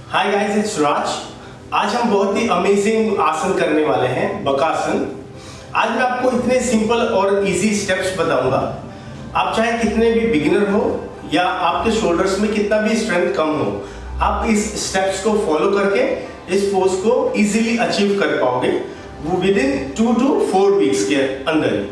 Hi guys, it's राज। आज हम बहुत ही अमेजिंग आसन करने वाले हैं, बकासन। आज मैं आपको इतने सिंपल और इजी स्टेप्स बताऊंगा। आप चाहे कितने भी बिगिनर हो या आपके शोल्डर्स में कितना भी स्ट्रेंथ कम हो, आप इस स्टेप्स को फॉलो करके इस पोज को इजीली अचीव कर पाओगे वो विद इन 2 to 4 वीक्स के अंदर ही।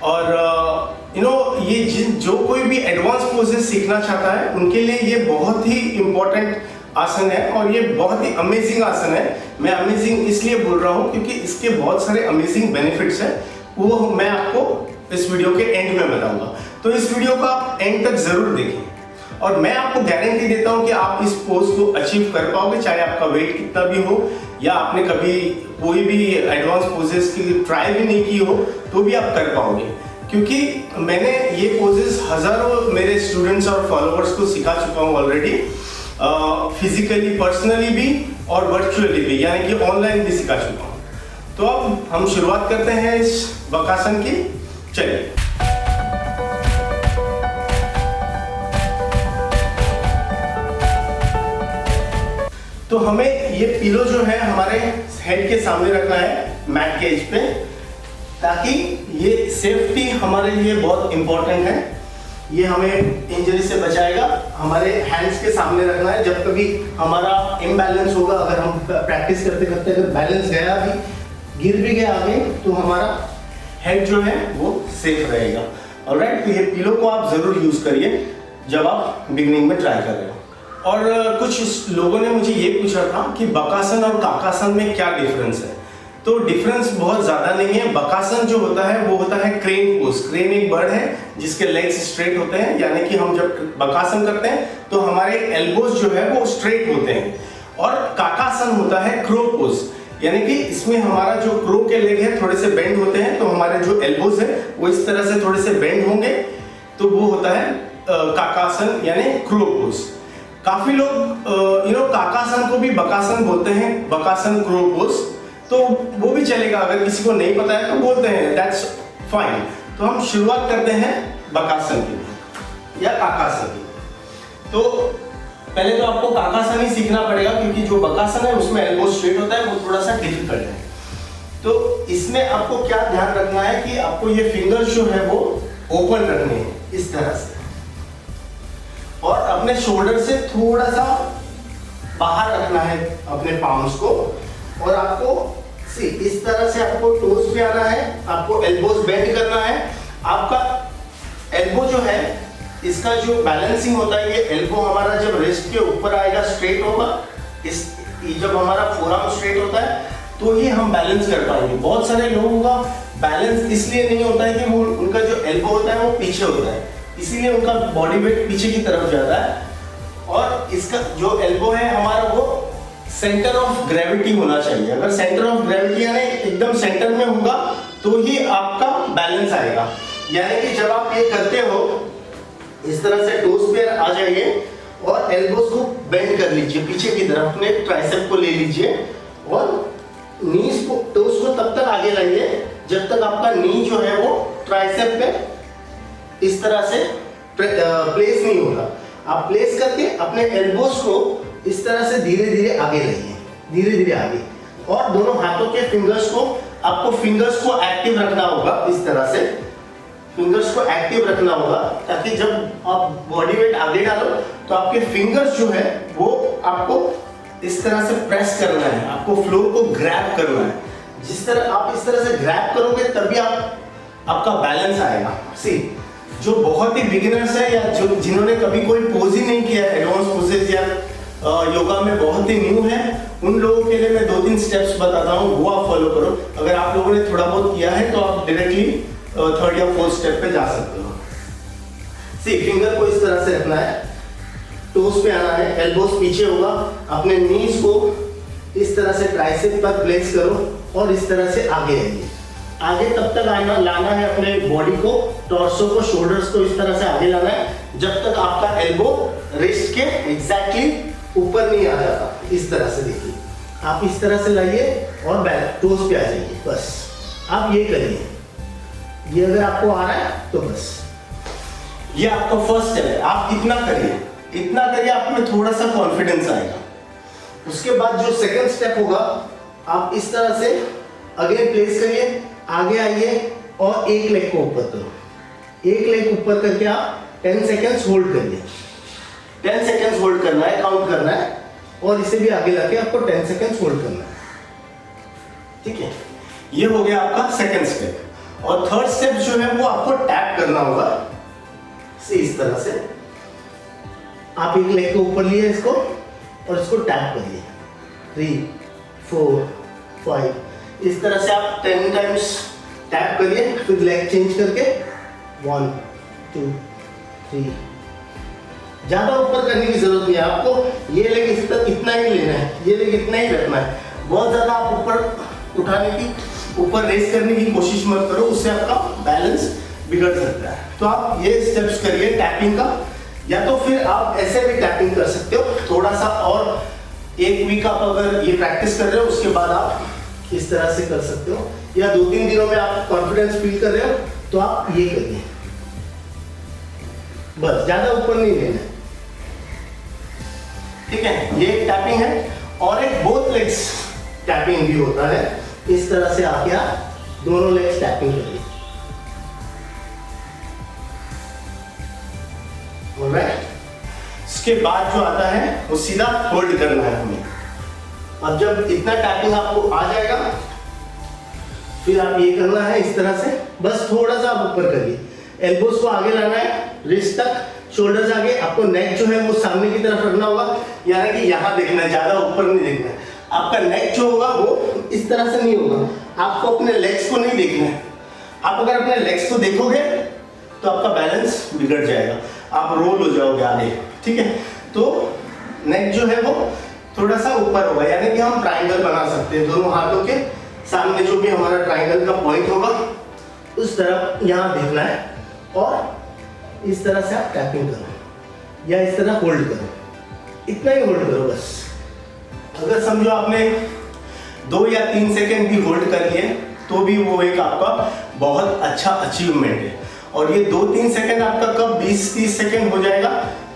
और ये जो कोई भी एडवांस पोजेस सीखना चाहता है उनके लिए ये बहुत ही इंपॉर्टेंट आसन है और ये बहुत ही अमेजिंग आसन है। मैं अमेजिंग इसलिए बोल रहा हूँ क्योंकि इसके बहुत सारे अमेजिंग बेनिफिट्स हैं, वो मैं आपको इस वीडियो के एंड में बताऊंगा। तो इस वीडियो को आप एंड तक जरूर देखें और मैं आपको गारंटी देता हूँ कि आप इस पोज को अचीव कर पाओगे, चाहे आपका वेट कितना भी हो या आपने कभी कोई भी एडवांस पोजेस की ट्राई भी नहीं की हो तो भी आप कर पाओगे। क्योंकि मैंने ये पोजेस हजारों मेरे स्टूडेंट्स और फॉलोअर्स को सिखा चुका हूँ ऑलरेडी, फिजिकली, पर्सनली भी और वर्चुअली भी, यानी कि ऑनलाइन भी सिखा चुका हूँ। तो अब हम शुरुआत करते हैं इस बकासन की। चलिए। तो हमें ये पिलो जो है हमारे हेड के सामने रखना है, मैट के एज पे, ताकि ये सेफ्टी हमारे लिए बहुत इंपॉर्टेंट है। ये हमें इंजरी से बचाएगा। हमारे हैंड्स के सामने रखना है। जब कभी हमारा इम्बैलेंस होगा, अगर हम प्रैक्टिस करते करते अगर बैलेंस गया भी, गिर भी गया आगे, तो हमारा हेड जो है वो सेफ रहेगा। ऑलराइट, तो ये पिलो को आप जरूर यूज करिए जब आप बिगिनिंग में ट्राई कर रहे हो। और कुछ लोगों ने मुझे ये पूछा था कि बकासन और काकासन में क्या डिफरेंस है। तो डिफरेंस बहुत ज्यादा नहीं है। बकासन जो होता है वो होता है क्रेन पोज। क्रेन एक बर्ड है जिसके लेग्स स्ट्रेट होते हैं, यानी कि हम जब बकासन करते हैं तो हमारे एल्बोज जो है वो स्ट्रेट होते हैं। और काकासन होता है क्रो पोज, यानी कि इसमें हमारा जो क्रो के लेग है थोड़े से बेंड होते हैं, तो हमारे जो एल्बोज है वो इस तरह से थोड़े से बेंड होंगे, तो वो होता है काकासन यानी क्रो पोज। काफी लोग काकासन को भी बकासन बोलते हैं, बकासन क्रो पोज, तो वो भी चलेगा। अगर किसी को नहीं पता है तो बोलते हैं, दैट्स फाइन। तो हम शुरुआत करते हैं बकासन की या काकासन की। तो पहले तो आपको काकासन ही सीखना पड़ेगा, क्योंकि जो बकासन है उसमें एल्बो स्ट्रेट होता है, वो थोड़ा सा डिफिकल्ट है। तो इसमें आपको क्या ध्यान रखना है कि आपको ये फिंगर्स जो है वो ओपन रखने हैं इस तरह से, और अपने शोल्डर से थोड़ा सा बाहर रखना है अपने पाम्स को, और आपको इस तरह से आपको टोस पे आना है, आपको एल्बोस बेंड करना है। आपका एल्बो जो है, इसका जो बैलेंसिंग होता है, ये एल्बो हमारा जब रेस्ट के ऊपर आएगा, स्ट्रेट होगा, जब हमारा फोरआर्म स्ट्रेट होता है तो ही हम बैलेंस कर पाएंगे। बहुत सारे लोगों का बैलेंस इसलिए नहीं होता है कि वो उनका जो एल्बो होता है वो पीछे होता है, इसीलिए उनका बॉडी वेट पीछे की तरफ जाता है। और इसका जो एल्बो है हमारा, वो सेंटर ऑफ ग्रेविटी होना चाहिए। अगर सेंटर ऑफ ग्रेविटी यानी एकदम सेंटर में होगा तो ही आपका बैलेंस आएगा। यानी कि जब आप ये करते हो, इस तरह से टोस पे आ जाइए और एल्बोस को बेंड कर लीजिए पीछे की तरफ, अपने ट्राइसेप को ले लीजिए और नीज को, टोस को तब तक आगे लाइए जब तक आपका नी जो है वो ट्राइसेप पे इस तरह से प्लेस नहीं होगा। आप प्लेस करके अपने एल्बोस को इस तरह से धीरे धीरे आगे लाइए, धीरे धीरे आगे, और दोनों हाथों के फिंगर्स को, आपको फिंगर्स को एक्टिव रखना होगा। इस तरह से फिंगर्स को एक्टिव रखना होगा, ताकि जब आप बॉडी वेट आगे डालो तो आपके फिंगर्स जो है वो आपको इस तरह से प्रेस करना है, आपको फ्लोर को ग्रैब करना है। जिस तरह आप इस तरह से ग्रैब करोगे तभी आपका बैलेंस आएगा। सी, जो बहुत ही बिगिनर्स है या जो जिन्होंने कभी कोई पोज ही नहीं किया, एडवांस पोजेस या योगा में बहुत ही न्यू है, उन लोगों के लिए मैं 2-3 स्टेप्स बताता हूँ, वो आप फॉलो करो। अगर आप लोगों ने थोड़ा बहुत किया है तो आप डायरेक्टली 3rd या 4th स्टेप पे जा सकते हो। सी, फिंगर को इस तरह से रखना है, टोस पे आना है, एल्बोस पीछे होगा, अपने नीज को इस तरह से ट्राइसेप पर प्लेस करो और इस तरह से आगे आइए। आगे तब तक लाना है अपने बॉडी को, टॉर्सो को, शोल्डर्स को इस तरह से आगे लाना है जब तक आपका एल्बो रिस्ट के एग्जैक्टली ऊपर नहीं आ जाता। इस तरह से देखिए, आप इस तरह से लाइए और बैक टोस पे आ जाइए। बस आप ये करिए, ये अगर आपको आ रहा है तो बस ये आपका फर्स्ट स्टेप है। आप इतना करिए, आप में थोड़ा सा कॉन्फिडेंस आएगा। उसके बाद जो सेकंड स्टेप होगा, आप इस तरह से अगेन प्लेस करिए, आगे आइए और एक लेग को ऊपर करो। एक लेग ऊपर करके आप 10 सेकेंड्स होल्ड करिए। 10 सेकेंड्स होल्ड करना है, काउंट करना है, और इसे भी आगे लाके आपको 10 सेकेंड्स होल्ड करना है। ठीक है, ये हो गया आपका सेकंड स्टेप। और थर्ड स्टेप जो है वो आपको टैप करना होगा इस तरह से। आप एक लेग को ऊपर लिए इसको और इसको टैप करिए 3 4 5, इस तरह से आप 10 टाइम्स टैप करिए। फिर लेग चेंज करके 1 2 3, ज्यादा ऊपर करने की जरूरत नहीं है आपको। ये लेग इतना ही लेना है, ये लेग इतना ही रखना है। बहुत ज्यादा आप ऊपर उठाने की, ऊपर रेस करने की कोशिश मत करो, उससे आपका बैलेंस बिगड़ सकता है। तो आप ये स्टेप्स करिए टैपिंग का, या तो फिर आप ऐसे भी टैपिंग कर सकते हो। थोड़ा सा और एक वीक आप अगर ये प्रैक्टिस कर रहे हो, उसके बाद आप इस तरह से कर सकते हो, या 2-3 दिनों में आप कॉन्फिडेंस फील कर रहे हो तो आप ये करिए। बस ज्यादा ऊपर नहीं लेना है। ठीक है, ये एक टैपिंग है। और एक बोथ लेग्स टैपिंग भी होता है। इस तरह से आप या दोनों लेग्स टैपिंग करिए। ऑलराइट, इसके बाद जो आता है वो सीधा होल्ड करना है हमें। अब जब इतना टैपिंग आपको आ जाएगा, फिर आप ये करना है इस तरह से, बस थोड़ा सा आप ऊपर करिए। एल्बोस को आगे लाना है, रिस्ट तक, शोल्डर्स आगे। आपको नेक जो है वो सामने की तरफ रखना होगा, यानी कि यहाँ देखना है, ज्यादा ऊपर नहीं देखना है। आपका नेक जो होगा वो इस तरह से नहीं होगा। आपको अपने लेग्स को नहीं देखना है। आप अगर अपने लेग्स को देखोगे तो आपका बैलेंस बिगड़ जाएगा, आप रोल हो जाओगे आगे। ठीक है, तो नेक जो है वो थोड़ा सा ऊपर होगा, यानी कि हम ट्राइंगल बना सकते हैं। दोनों हाथों के सामने जो भी हमारा ट्राइंगल का पॉइंट होगा उस तरफ यहाँ देखना है, और इस तरह से आप टैपिंग करो या इस तरह होल्ड करो। इतना ही होल्ड करो बस। अगर समझो आपने 2 या 3 सेकेंड भी होल्ड कर लिए तो भी वो एक आपका बहुत अच्छा अचीवमेंट है। और ये 2-3 सेकेंड आपका कब 20-30 सेकेंड हो जाएगा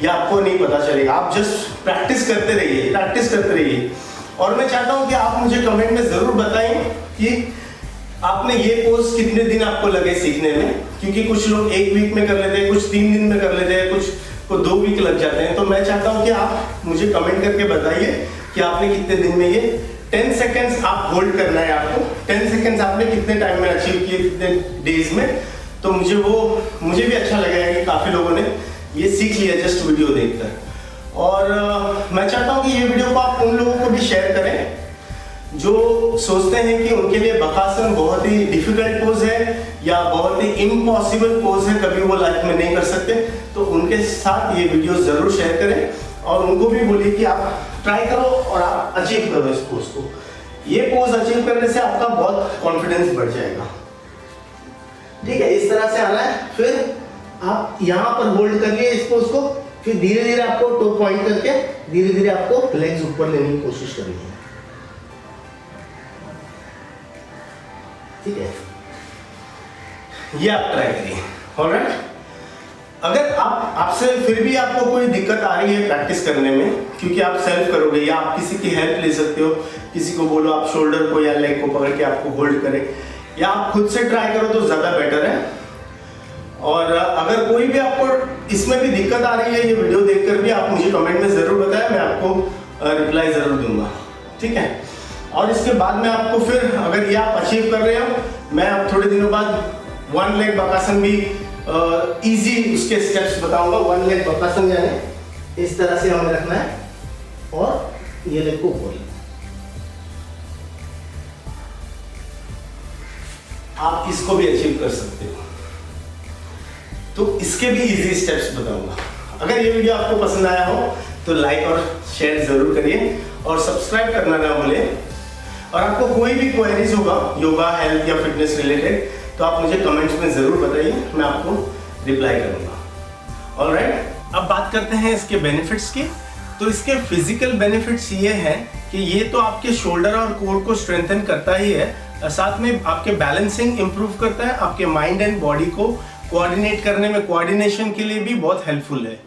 ये आपको नहीं पता चलेगा। आप जस्ट प्रैक्टिस करते रहिए, प्रैक्टिस करते रहिए। और मैं चाहता हूँ कि आप मुझे कमेंट में जरूर बताएं कि आपने ये पोज कितने दिन आपको लगे सीखने में, क्योंकि कुछ लोग 1 वीक में कर लेते हैं, कुछ 3 दिन में कर लेते हैं, कुछ को 2 वीक लग जाते हैं। तो मैं चाहता हूँ कि आप मुझे कमेंट करके बताइए कि आपने कितने दिन में ये 10 सेकेंड्स आप होल्ड करना है आपको। 10 सेकेंड्स आपने कितने टाइम में अचीव किए, कितने डेज में। तो मुझे भी अच्छा लगेगा कि काफी लोगों ने ये सीख लिया जस्ट वीडियो देखकर। और मैं चाहता हूँ कि ये वीडियो को आप उन लोगों को भी शेयर करें जो सोचते हैं कि उनके लिए बकासन बहुत ही डिफिकल्ट पोज है या बहुत ही इम्पॉसिबल पोज है, कभी वो लाइफ में नहीं कर सकते। तो उनके साथ ये वीडियो जरूर शेयर करें और उनको भी बोलिए कि आप ट्राई करो और आप अचीव करो इस पोज को। ये पोज अचीव करने से आपका बहुत कॉन्फिडेंस बढ़ जाएगा। ठीक है, इस तरह से आना है। फिर आप यहाँ पर होल्ड कर लिए इस पोज को, फिर धीरे धीरे आपको टो पॉइंट करके धीरे धीरे आपको लेग्स ऊपर लेने की कोशिश करनी है। ठीक है, ये आप ट्राई करिए। ऑलराइट, अगर आपसे फिर भी आपको कोई दिक्कत आ रही है प्रैक्टिस करने में, क्योंकि आप सेल्फ करोगे या आप किसी की हेल्प ले सकते हो, किसी को बोलो आप शोल्डर को या लेग को पकड़ के आपको होल्ड करे, या आप खुद से ट्राई करो तो ज्यादा बेटर है। और अगर कोई भी आपको इसमें भी दिक्कत आ रही है ये वीडियो देखकर भी, आप मुझे कमेंट में जरूर बताएं, मैं आपको रिप्लाई जरूर दूंगा। ठीक है, और इसके बाद में आपको फिर अगर ये आप अचीव कर रहे हो, मैं अब थोड़े दिनों बाद 1 लेग बकासन भी इजी उसके स्टेप्स बताऊंगा। 1 लेग बकासन यानी इस तरह से हमें रखना है और ये लेग को ऊपर, आप इसको भी अचीव कर सकते हो। तो इसके भी इजी स्टेप्स बताऊंगा। अगर ये वीडियो आपको पसंद आया हो तो लाइक और शेयर जरूर करिए और सब्सक्राइब करना ना भूलें। और आपको कोई भी क्वेरीज होगा योगा, हेल्थ या फिटनेस रिलेटेड, तो आप मुझे कमेंट्स में जरूर बताइए, मैं आपको रिप्लाई करूंगा। ऑलराइट, अब बात करते हैं इसके बेनिफिट्स की। तो इसके फिजिकल बेनिफिट्स ये हैं कि ये तो आपके शोल्डर और कोर को स्ट्रेंथन करता ही है, साथ में आपके बैलेंसिंग इंप्रूव करता है, आपके माइंड एंड बॉडी को कोऑर्डिनेट करने में, कोऑर्डिनेशन के लिए भी बहुत हेल्पफुल है।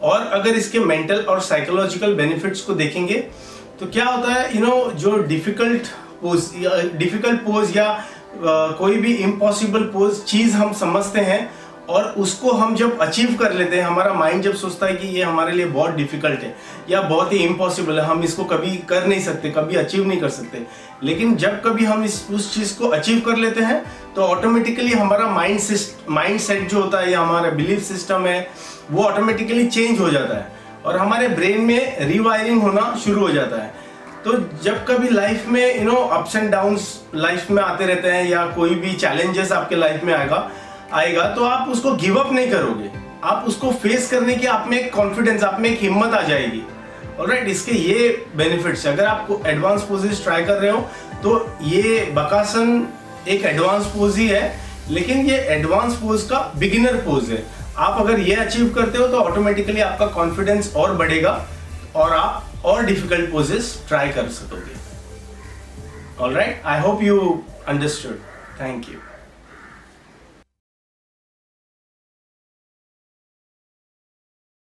और अगर इसके मेंटल और साइकोलॉजिकल बेनिफिट्स को देखेंगे तो क्या होता है जो डिफिकल्ट पोज या कोई भी इम्पॉसिबल पोज चीज हम समझते हैं और उसको हम जब अचीव कर लेते हैं, हमारा माइंड जब सोचता है कि ये हमारे लिए बहुत डिफिकल्ट है या बहुत ही इम्पॉसिबल है, हम इसको कभी कर नहीं सकते, कभी अचीव नहीं कर सकते, लेकिन जब कभी हम उस चीज को अचीव कर लेते हैं तो ऑटोमेटिकली हमारा माइंड सेट जो होता है या हमारा बिलीफ सिस्टम है वो ऑटोमेटिकली चेंज हो जाता है और हमारे ब्रेन में रीवायरिंग होना शुरू हो जाता है। तो जब कभी लाइफ में अप्स एंड डाउन्स लाइफ में आते रहते हैं या कोई भी चैलेंजेस आपके लाइफ में आएगा तो आप उसको गिव अप नहीं करोगे, आप उसको फेस करने की आप में एक कॉन्फिडेंस, आप में एक हिम्मत आ जाएगी। ऑलराइट, इसके ये बेनिफिट्स, अगर आप एडवांस पोजेस ट्राई कर रहे हो तो ये बकासन एक एडवांस पोज ही है, लेकिन ये एडवांस पोज का बिगिनर पोज है। आप अगर ये अचीव करते हो तो ऑटोमेटिकली आपका कॉन्फिडेंस और बढ़ेगा और आप और डिफिकल्ट पोजेस ट्राई कर सकोगे। Alright, I hope you understood. Thank you.